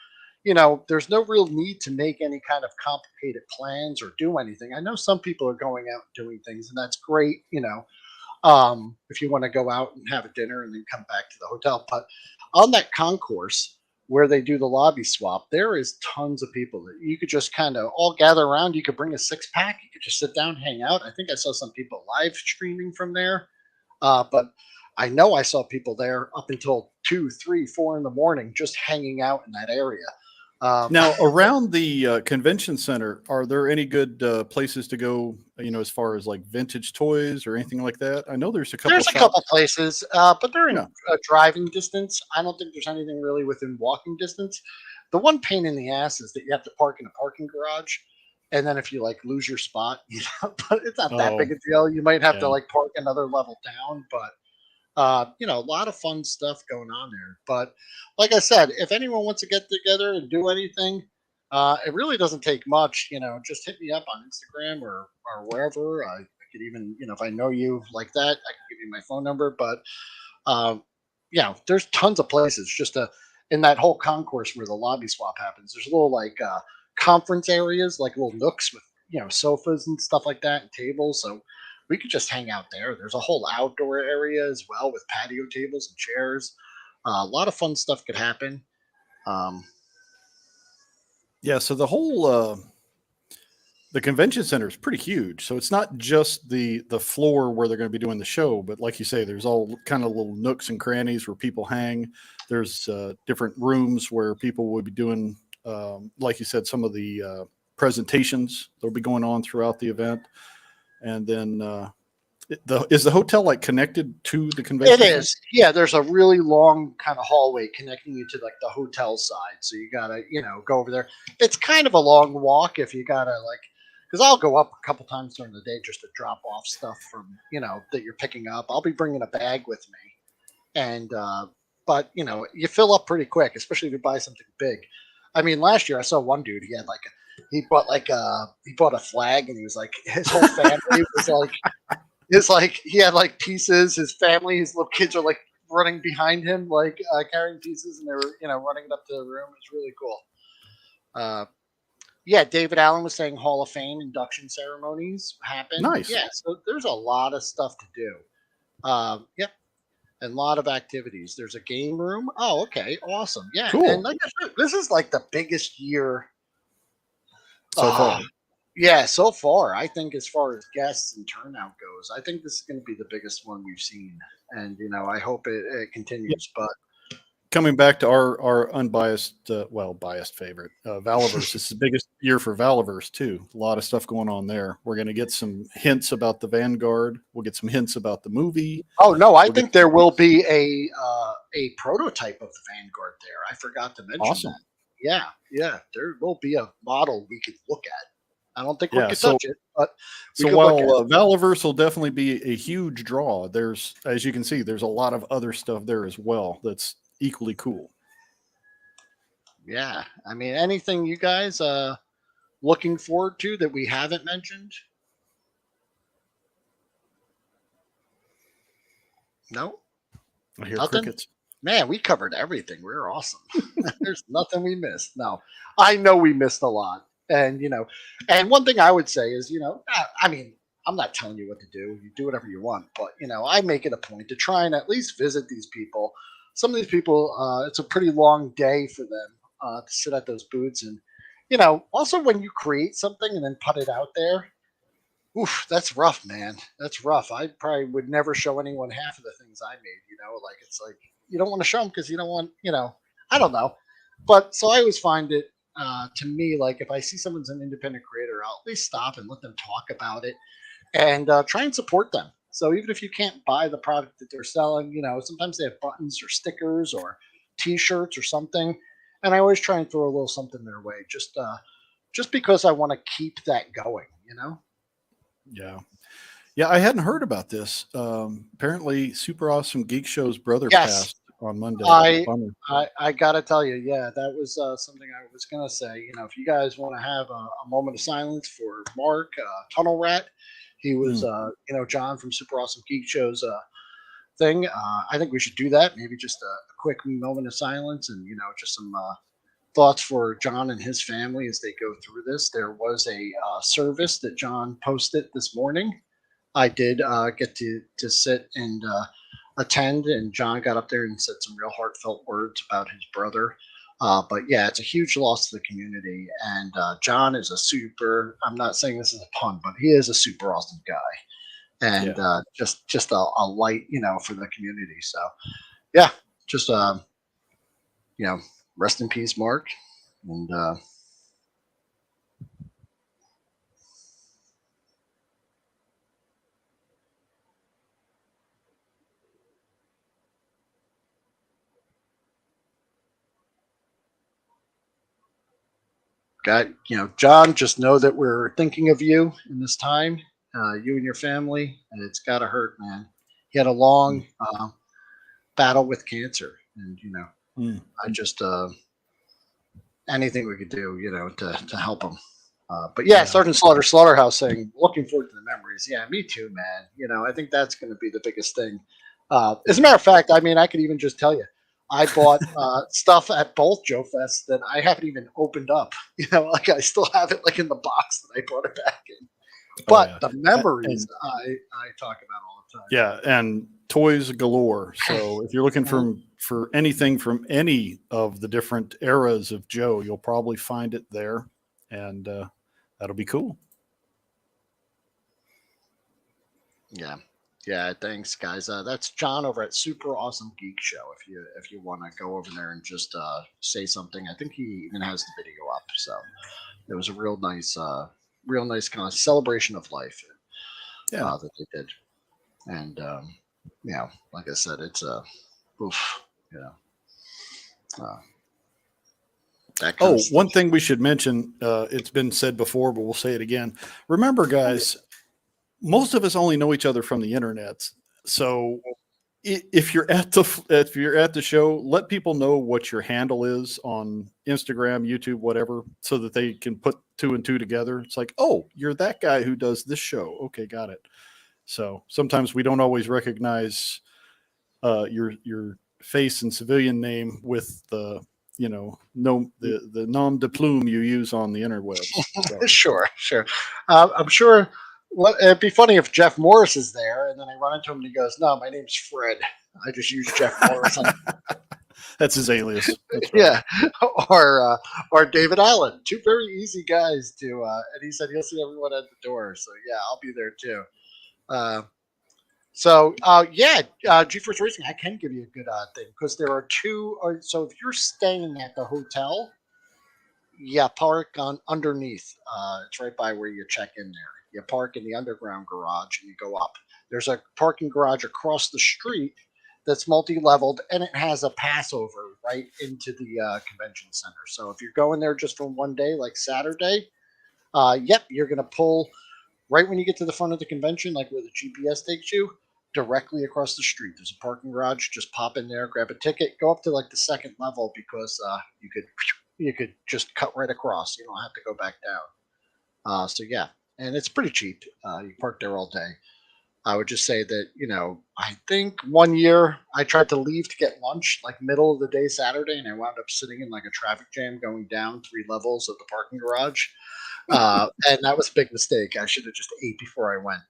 there's no real need to make any kind of complicated plans or do anything. I know some people are going out and doing things, and that's great, if you want to go out and have a dinner and then come back to the hotel. But on that concourse where they do the lobby swap, there is tons of people that you could just kind of all gather around. You could bring a 6-pack. You could just sit down, hang out. I think I saw some people live streaming from there. But I know I saw people there up until 2, 3, 4 in the morning just hanging out in that area. Now, around the convention center, are there any good places to go, as far as like vintage toys or anything like that? I know there's a couple. There's a couple places, but they're in driving distance. I don't think there's anything really within walking distance. The one pain in the ass is that you have to park in a parking garage. And then if you lose your spot, but it's not that big a deal. You might have to park another level down, but a lot of fun stuff going on there. But like I said, if anyone wants to get together and do anything, it really doesn't take much. Just hit me up on Instagram or wherever. I could even, if I know you like that, I can give you my phone number. But there's tons of places just in that whole concourse where the lobby swap happens. There's little conference areas, like little nooks with sofas and stuff like that and tables. So we could just hang out there. There's a whole outdoor area as well with patio tables and chairs. A lot of fun stuff could happen. So the whole the convention center is pretty huge. So it's not just the floor where they're going to be doing the show, but like you say, there's all kind of little nooks and crannies where people hang. There's different rooms where people would be doing, like you said, some of the presentations that'll be going on throughout the event. And then is the hotel connected to the convention? It is. Yeah, there's a really long kind of hallway connecting you to the hotel side. So you gotta, go over there. It's kind of a long walk if you gotta because I'll go up a couple times during the day just to drop off stuff from, that you're picking up. I'll be bringing a bag with me. And, but you fill up pretty quick, especially if you buy something big. I mean, last year I saw one dude, he had he bought a flag, and he was his whole family was he had pieces. His family, his little kids are running behind him, carrying pieces, and they were running it up to the room. It's really cool. David Allen was saying Hall of Fame induction ceremonies happen. Nice. Yeah, so there's a lot of stuff to do. And a lot of activities. There's a game room. Oh, okay, awesome. Yeah, cool. And this is the biggest year so far. Yeah, so far. I think as far as guests and turnout goes, I think this is going to be the biggest one we've seen. And, I hope it continues. But coming back to our unbiased, biased favorite, Valaverse. This is the biggest year for Valaverse, too. A lot of stuff going on there. We're going to get some hints about the Vanguard. We'll get some hints about the movie. Oh, no, I think there will be a a prototype of the Vanguard there. I forgot to mention Awesome. that. Yeah, there will be a model we could look at. I don't think we Yeah, could so touch it, but we so could look while at it. Valaverse will definitely be a huge draw, there's, as you can see, there's a lot of other stuff there as well that's equally cool. Yeah, I mean, anything you guys looking forward to that we haven't mentioned? No, I hear nothing. crickets. Man, we covered everything. We were awesome. There's nothing we missed. No, I know we missed a lot. And, and one thing I would say is, I mean, I'm not telling you what to do. You do whatever you want. But, I make it a point to try and at least visit these people. Some of these people, it's a pretty long day for them to sit at those booths. And, also when you create something and then put it out there, oof, that's rough, man. That's rough. I probably would never show anyone half of the things I made, like it's like you don't want to show them because you don't want, I don't know. But so I always find it to me, like if I see someone's an independent creator, I'll at least stop and let them talk about it and try and support them. So even if you can't buy the product that they're selling, sometimes they have buttons or stickers or T-shirts or something. And I always try and throw a little something their way, just because I want to keep that going. Yeah. Yeah, I hadn't heard about this. Apparently, Super Awesome Geek Show's brother Yes. passed on Monday. Bummer. I gotta tell you, yeah, that was something I was gonna say. If you guys want to have a moment of silence for Mark Tunnel Rat, he was, John from Super Awesome Geek Show's thing. I think we should do that. Maybe just a quick moment of silence, and just some thoughts for John and his family as they go through this. There was a service that John posted this morning. I did get to sit and attend, and John got up there and said some real heartfelt words about his brother. But yeah, it's a huge loss to the community, and John is a super. I'm not saying this is a pun, but he is a super awesome guy, and just a light, for the community. So yeah, just rest in peace, Mark, and. John, just know that we're thinking of you in this time, you and your family, and it's got to hurt, man. He had a long battle with cancer, and I just anything we could do, to help him. But yeah, Sergeant Slaughterhouse saying, looking forward to the memories. Yeah, me too, man. I think that's going to be the biggest thing. As a matter of fact, I mean, I could even just tell you, I bought stuff at both JoeFests that I haven't even opened up. Like I still have it like in the box that I brought it back in. But the memories I talk about all the time. Yeah, and toys galore. So if you're looking for anything from any of the different eras of Joe, you'll probably find it there, and that'll be cool. Yeah, thanks, guys. That's John over at Super Awesome Geek Show. If you want to go over there and just say something, I think he even has the video up. So it was a real nice kind of celebration of life that they did. And like I said, it's one thing we should mention, it's been said before, but we'll say it again. Remember, guys, most of us only know each other from the internet. So if you're at the show, let people know what your handle is on Instagram, YouTube, whatever, so that they can put two and two together. It's like, oh, you're that guy who does this show. Okay, got it. So sometimes we don't always recognize your face and civilian name with the the nom de plume you use on the interwebs. So. Sure. I'm sure. It'd be funny if Jeff Morris is there, and then I run into him and he goes, "No, my name's Fred. I just use Jeff Morris." That's his alias. That's right. Yeah, or David Allen. Two very easy guys to. And he said he'll see everyone at the door. So yeah, I'll be there too. GeForce Racing, I can give you a good thing because there are two. So if you're staying at the hotel, park on underneath. It's right by where you check in there. You park in the underground garage and you go up. There's a parking garage across the street that's multi-leveled, and it has a passover right into the convention center. So if you're going there just for one day, like Saturday, yep, you're going to pull right when you get to the front of the convention, like where the GPS takes you, directly across the street. There's a parking garage. Just pop in there, grab a ticket, go up to like the second level because you could just cut right across. You don't have to go back down. So yeah, and it's pretty cheap. You park there all day. I would just say that, I think one year I tried to leave to get lunch like middle of the day Saturday, and I wound up sitting in like a traffic jam going down 3 levels of the parking garage. And that was a big mistake. I should have just ate before I went.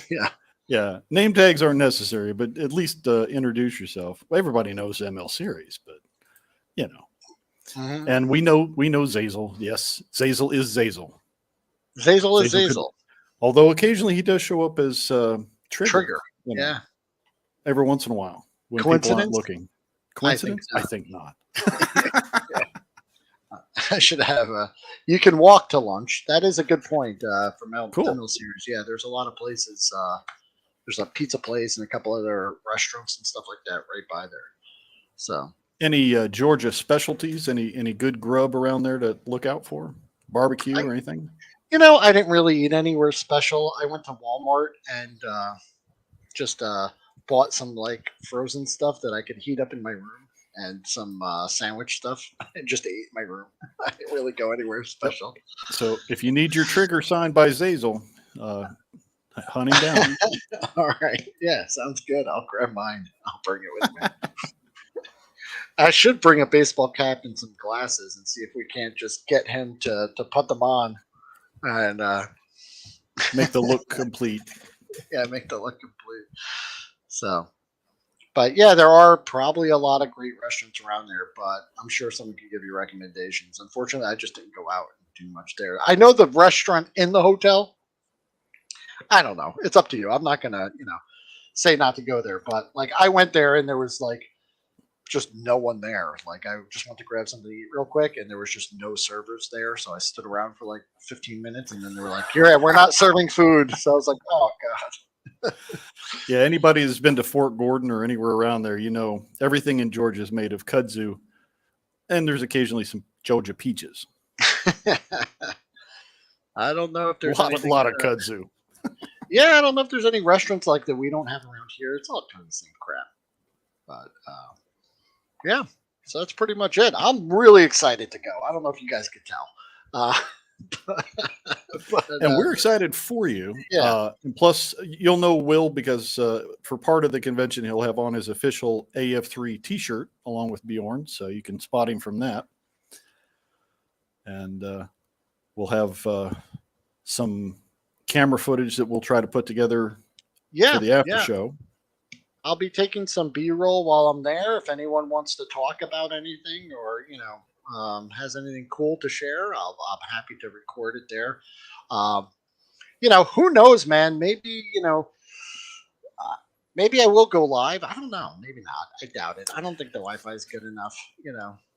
Yeah. Yeah. Name tags aren't necessary, but at least introduce yourself. Well, everybody knows ML Series, but Mhm. and we know Zazel. Yes, Zazel is Zazel. Zazel is Zazel. Although occasionally he does show up as Trigger. Yeah. Every once in a while when people aren't looking. Coincidence? I think not. I should have you can walk to lunch. That is a good point from Cool. ML Series. Yeah, there's a lot of places. There's a pizza place and a couple other restaurants and stuff like that right by there. So any Georgia specialties? Any good grub around there to look out for? Barbecue or anything? I didn't really eat anywhere special. I went to Walmart and just bought some like frozen stuff that I could heat up in my room and some sandwich stuff and just ate in my room. I didn't really go anywhere special. So if you need your trigger signed by Zazel, hunt him down. All right. Yeah, sounds good. I'll grab mine. I'll bring it with me. I should bring a baseball cap and some glasses and see if we can't just get him to put them on and make the look complete. Yeah, make the look complete. So, but yeah, there are probably a lot of great restaurants around there, but I'm sure someone can give you recommendations. Unfortunately, I just didn't go out and do much there. I know the restaurant in the hotel. I don't know. It's up to you. I'm not gonna, say not to go there, but like I went there and there was like just no one there. Like I just went to grab something to eat real quick, and there was just no servers there. So I stood around for like 15 minutes, and then they were like, we're not serving food." So I was like, "Oh God." Yeah, anybody that's been to Fort Gordon or anywhere around there, everything in Georgia is made of kudzu, and there's occasionally some Georgia peaches. I don't know if there's a lot of kudzu. Yeah, I don't know if there's any restaurants like that we don't have around here. It's all kind of the same crap. But yeah, so that's pretty much it. I'm really excited to go. I don't know if you guys could tell. And we're excited for you. Yeah. And plus, you'll know Will because for part of the convention, he'll have on his official AF3 T-shirt along with Bjorn, so you can spot him from that. And we'll have some camera footage that we'll try to put together for the after show. I'll be taking some B-roll while I'm there. If anyone wants to talk about anything or, has anything cool to share, I'm happy to record it there. Who knows, man? Maybe, maybe I will go live. I don't know. Maybe not. I doubt it. I don't think the Wi-Fi is good enough,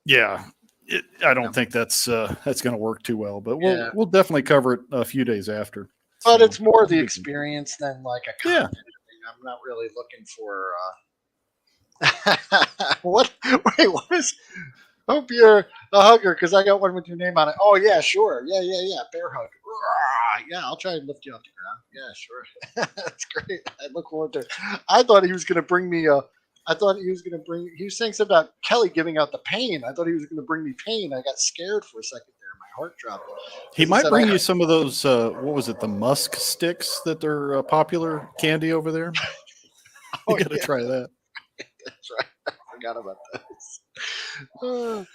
Yeah. I don't think that's going to work too well, but we'll definitely cover it a few days after. But it's more the experience than like a content thing. I'm not really looking for what? Wait, what is? Hope you're a hugger because I got one with your name on it. Oh yeah, sure, yeah, bear hug. Yeah, I'll try and lift you off the ground. Yeah, sure. That's great. I look forward to it. I thought he was going to bring me he was saying something about Kelly giving out the pain. I thought he was going to bring me pain. I got scared for a second there. My heart dropped. He might bring you some of those, what was it, the musk sticks that they're popular candy over there? You got to try that. That's right. I forgot about those.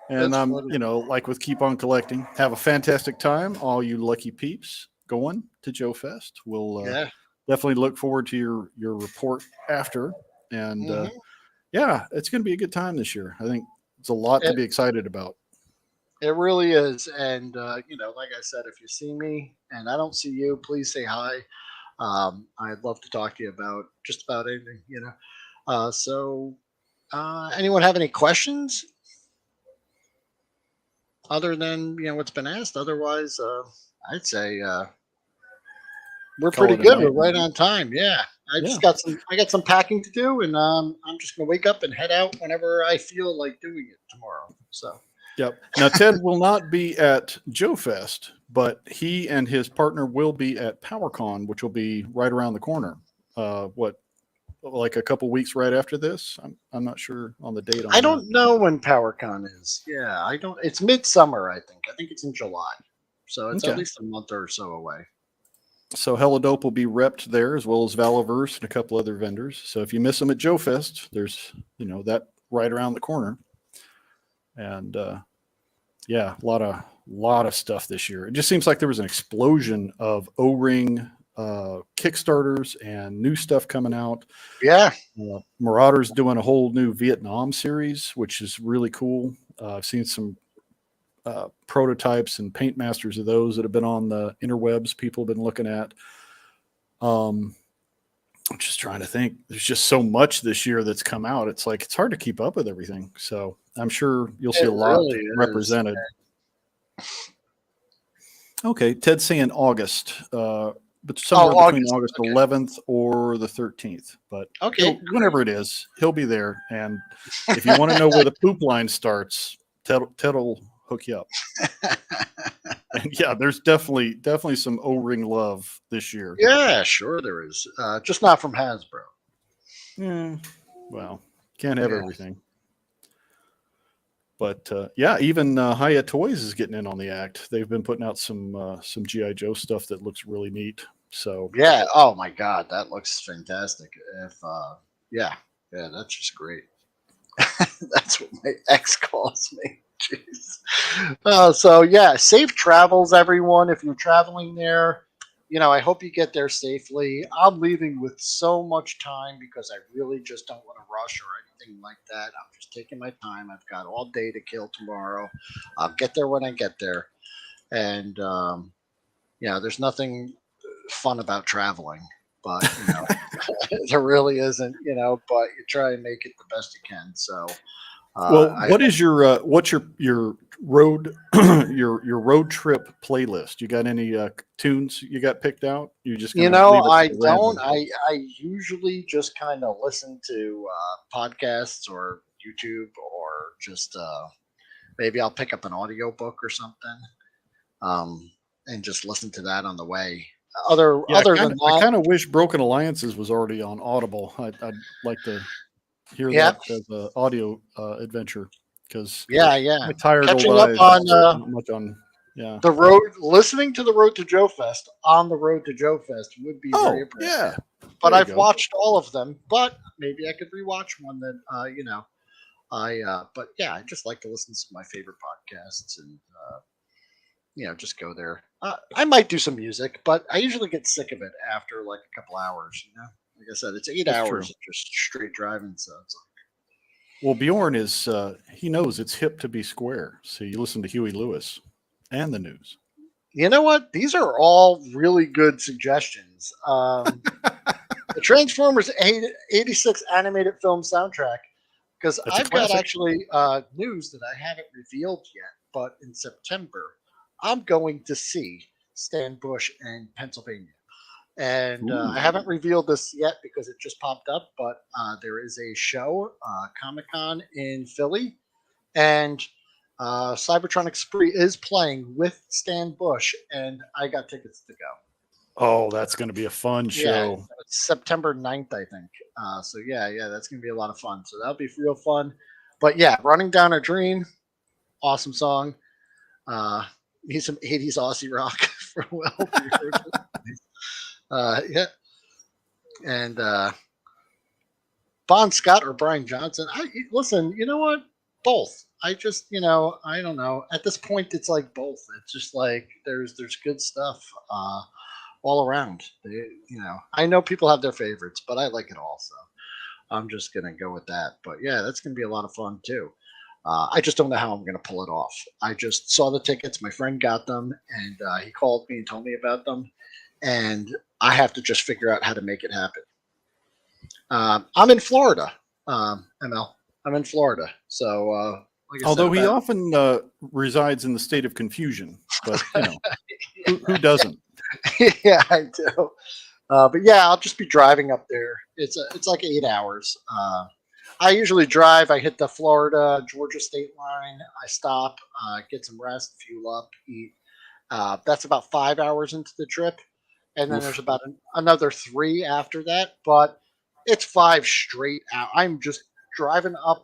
And I'm, like with Keep On Collecting, have a fantastic time. All you lucky peeps going to JoeFest. We'll definitely look forward to your report after. And it's going to be a good time this year. I think it's a lot to be excited about. It really is. And, like I said, if you see me and I don't see you, please say hi. I'd love to talk to you about just about anything, anyone have any questions other than, what's been asked? Otherwise, I'd say We're Call pretty it a good. night. We're right on time. Yeah. Yeah. I got some packing to do, and I'm just gonna wake up and head out whenever I feel like doing it tomorrow. So Yep. Now Ted will not be at JoeFest, but he and his partner will be at PowerCon, which will be right around the corner. What, like a couple weeks right after this? I'm not sure on the date on I that. don't know when PowerCon is. Yeah, I don't. It's midsummer, I think. I think it's in July, so it's at Okay. least a month or so away. So Hella Dope will be repped there, as well as Valaverse and a couple other vendors. So if you miss them at JoeFest, there's that right around the corner. And yeah, a lot of stuff this year. It just seems like there was an explosion of O-ring Kickstarters and new stuff coming out. Yeah, Marauder's doing a whole new Vietnam series, which is really cool. I've seen some prototypes and paint masters of those that have been on the interwebs people have been looking at. I'm just trying to think. There's just so much this year that's come out. It's like it's hard to keep up with everything. So I'm sure you'll see a lot really is. represented. Okay, Ted's saying August, but somewhere between August okay. 11th or the 13th. But Okay, whenever it is, he'll be there. And if you want to know where the poop line starts, Ted will hook you up. And yeah, there's definitely some O-ring love this year. Yeah, sure there is. Just not from Hasbro. Yeah, well, can't have everything. But yeah, even Hiya Toys is getting in on the act. They've been putting out some G.I. Joe stuff that looks really neat. So Yeah. Oh my God, that looks fantastic. If yeah, that's just great. That's what my ex calls me. Jeez. So yeah, safe travels, everyone. If you're traveling there, I hope you get there safely. I'm leaving with so much time because I really just don't want to rush or anything like that. I'm just taking my time. I've got all day to kill tomorrow. I'll get there when I get there. And there's nothing fun about traveling, but there really isn't. But you try and make it the best you can. So. Well, what's your road your road trip playlist? You got any tunes you got picked out? You just I don't. I usually just kind of listen to podcasts or YouTube or just maybe I'll pick up an audiobook or something and just listen to that on the way. Other than that, I kind of wish Broken Alliances was already on Audible. I'd like to hear that as an audio adventure because my tired catching old up eyes on not much on the road. Listening to the Road to JoeFest on the Road to JoeFest would be very appreciative. Yeah, but I've watched all of them. But maybe I could rewatch one that But yeah, I just like to listen to my favorite podcasts and just go there. I might do some music, but I usually get sick of it after like a couple hours. Like I said, it's 8 hours of just straight driving. So it's like, well, Bjorn is he knows it's hip to be square. So you listen to Huey Lewis and the news. You know what? These are all really good suggestions. The Transformers 86 animated film soundtrack, because I've got actually news that I haven't revealed yet, but in September, I'm going to see Stan Bush in Pennsylvania. And I haven't revealed this yet because it just popped up, but there is a show, Comic-Con in Philly, and Cybertronic Spree is playing with Stan Bush, and I got tickets to go. Oh, that's going to be a fun show. Yeah, it's September 9th, I think. So yeah, that's going to be a lot of fun. So that'll be real fun. But yeah, Running Down a Dream, awesome song. Need some 80s Aussie rock for a while. Yeah. And Bon Scott or Brian Johnson. Listen, you know what? Both. I just, I don't know. At this point, it's like both. It's just like there's good stuff all around. I know people have their favorites, but I like it all. So I'm just gonna go with that. But yeah, that's gonna be a lot of fun too. I just don't know how I'm going to pull it off. I just saw the tickets. My friend got them, and he called me and told me about them. And I have to just figure out how to make it happen. I'm in Florida, ML. I'm in Florida. So, like I although said, he often resides in the state of confusion, but who doesn't? Yeah, I do. But yeah, I'll just be driving up there. It's like 8 hours. I usually drive. I hit the Florida Georgia state line. I stop, get some rest, fuel up, eat. That's about 5 hours into the trip, and then there's Oof. about another three after that. But it's five straight out. I'm just driving up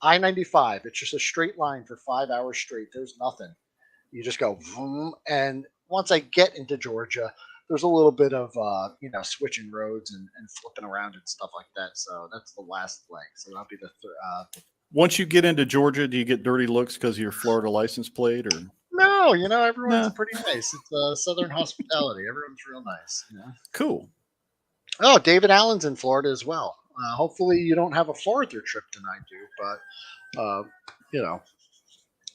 I-95. It's just a straight line for 5 hours straight. There's nothing. You just go vroom, and once I get into Georgia, there's a little bit of switching roads and flipping around and stuff like that. So that's the last leg. So that'll be Once you get into Georgia, do you get dirty looks because of your Florida license plate, or no, everyone's no? pretty nice. It's Southern hospitality. Everyone's real nice. Cool. Oh, David Allen's in Florida as well. Hopefully, you don't have a farther trip than I do, but you know,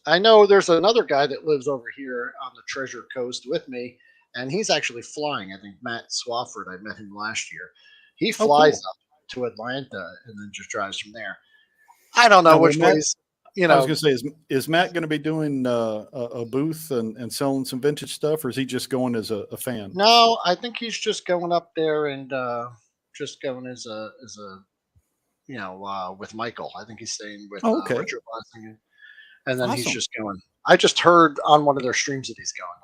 I know there's another guy that lives over here on the Treasure Coast with me, and he's actually flying. I think Matt Swafford. I met him last year. He Oh, flies cool. up to Atlanta and then just drives from there. I don't know Now, will which Matt? ways. I was going to say, is Matt going to be doing a booth and selling some vintage stuff, or is he just going as a fan? No, I think he's just going up there and just going as a with Michael. I think he's staying with Oh, okay. Richard Blessing, and then he's Awesome. just going. I just heard on one of their streams that he's going. Like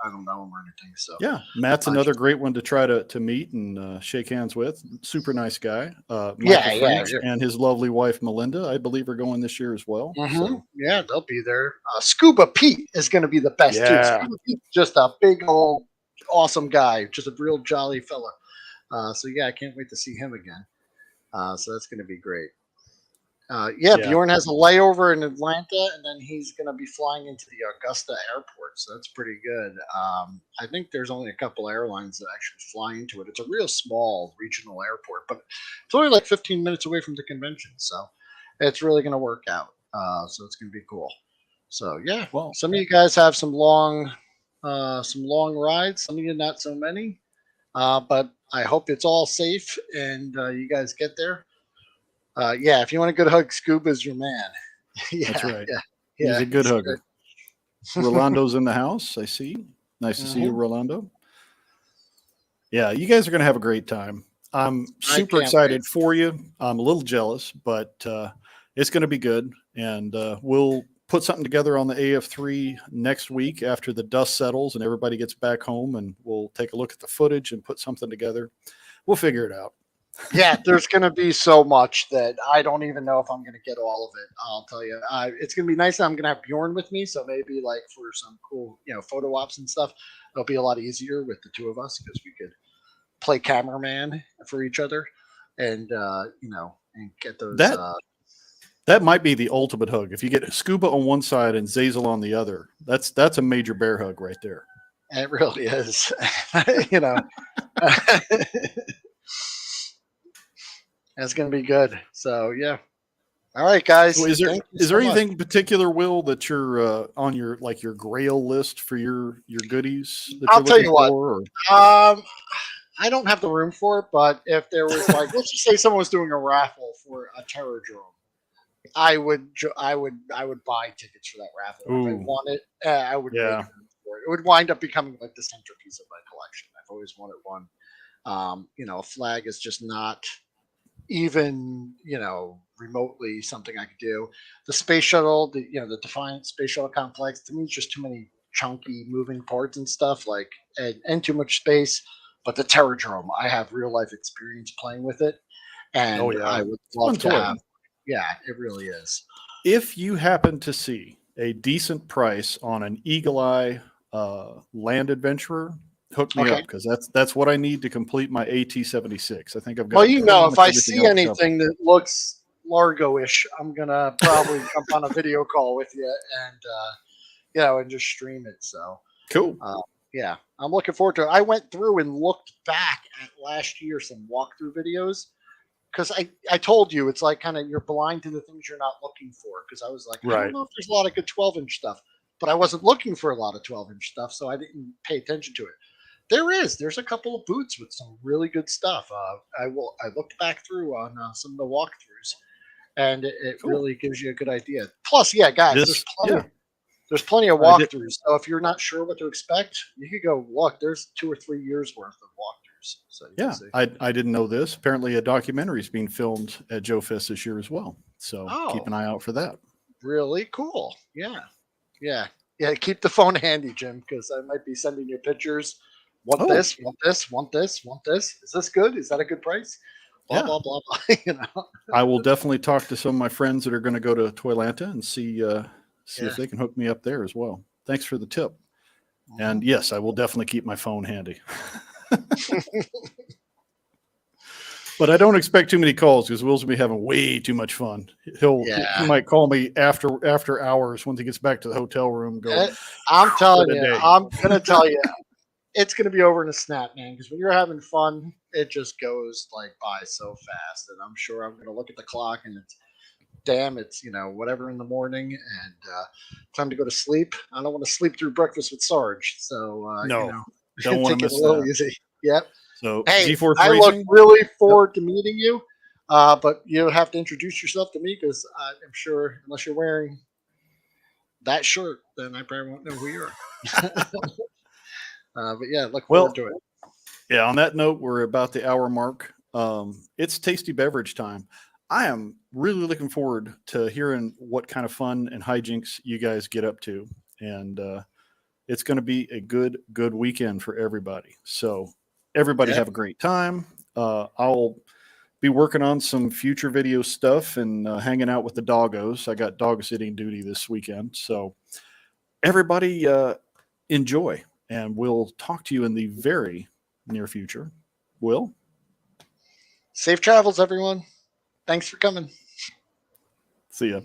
I don't know him or anything. So Yeah, Matt's another great one to try to meet and shake hands with. Super nice guy. Michael French and his lovely wife Melinda, I believe, are going this year as well. So. Yeah, they'll be there. Scuba Pete is going to be the best too. Scuba Pete's just a big old awesome guy, just a real jolly fella. So yeah, I can't wait to see him again. So that's going to be great. Bjorn has a layover in Atlanta, and then he's going to be flying into the Augusta airport. So that's pretty good. I think there's only a couple airlines that actually fly into it. It's a real small regional airport, but it's only like 15 minutes away from the convention. So it's really going to work out. So it's going to be cool. So yeah, well, some of you guys have some long rides. Some of you not so many. But I hope it's all safe and you guys get there. If you want a good hug, Scuba's your man. That's right. Yeah, he's a good hugger. Rolando's in the house, I see. Nice to see you, Rolando. Yeah, you guys are going to have a great time. I'm super excited for you. I'm a little jealous, but it's going to be good. And we'll put something together on the AF3 next week after the dust settles and everybody gets back home, and we'll take a look at the footage and put something together. We'll figure it out. Yeah, there's going to be so much that I don't even know if I'm going to get all of it. I'll tell you. It's going to be nice that I'm going to have Bjorn with me. So maybe like for some cool, photo ops and stuff, it'll be a lot easier with the two of us because we could play cameraman for each other and, and get those. That might be the ultimate hug. If you get Scuba on one side and Zazel on the other, that's a major bear hug right there. It really is. That's going to be good. So, yeah. All right, guys. So is there anything particular, Will, that you're on your grail list for your goodies? That I'll tell you what. For, I don't have the room for it, but if there was let's just say someone was doing a raffle for a terror drone, I would buy tickets for that raffle. Ooh. If I want it, I would. Yeah. For it. It would wind up becoming like the centerpiece of my collection. I've always wanted one. A flag is just not even remotely something I could do. The space shuttle, the Defiant space shuttle complex, to me, it's just too many chunky moving parts and stuff and too much space. But the Terradrome, I have real life experience playing with it, and I would love to have. Yeah, it really is. If you happen to see a decent price on an Eagle Eye Land Adventurer, hook me up because that's what I need to complete my AT-76. I think I've got. Well, if I see anything that looks Largo-ish, I'm gonna probably jump on a video call with you and just stream it. So cool. Yeah, I'm looking forward to it. I went through and looked back at last year some walkthrough videos because I told you it's like kind of you're blind to the things you're not looking for because I was like I don't know if there's a lot of good 12-inch stuff, but I wasn't looking for a lot of 12-inch stuff, so I didn't pay attention to it. There's a couple of boots with some really good stuff. I looked back through on some of the walkthroughs, and it really gives you a good idea. Plus, guys, There's plenty of I did- walkthroughs. So if you're not sure what to expect, you could go look. There's 2 or 3 years worth of walkthroughs. So you Yeah, can see. I didn't know this. Apparently, a documentary is being filmed at JoeFest this year as well. So keep an eye out for that. Really cool. Yeah. Yeah. Yeah. Keep the phone handy, Jim, because I might be sending you pictures. Want this, want this, want this, want this. Is this good? Is that a good price? Blah, blah, blah, blah. You know. I will definitely talk to some of my friends that are going to go to Toylanta and see if they can hook me up there as well. Thanks for the tip. And yes, I will definitely keep my phone handy. But I don't expect too many calls because Will's gonna be having way too much fun. He might call me after hours once he gets back to the hotel room. I'm telling you, I'm gonna tell you, it's gonna be over in a snap, man. Because when you're having fun, it just goes like by so fast. And I'm sure I'm gonna look at the clock and it's whatever in the morning and time to go to sleep. I don't want to sleep through breakfast with Sarge, so don't want to miss it a little that. easy. Yep. So hey, G-Force I Racing? look really forward to meeting you, but you have to introduce yourself to me because I'm sure unless you're wearing that shirt, then I probably won't know who you are. But yeah, look forward to it. Yeah, on that note, we're about the hour mark. It's tasty beverage time. I am really looking forward to hearing what kind of fun and hijinks you guys get up to. And it's going to be a good weekend for everybody. So everybody have a great time. I'll be working on some future video stuff and hanging out with the doggos. I got dog sitting duty this weekend. So everybody enjoy. And we'll talk to you in the very near future. Will? Safe travels, everyone. Thanks for coming. See ya.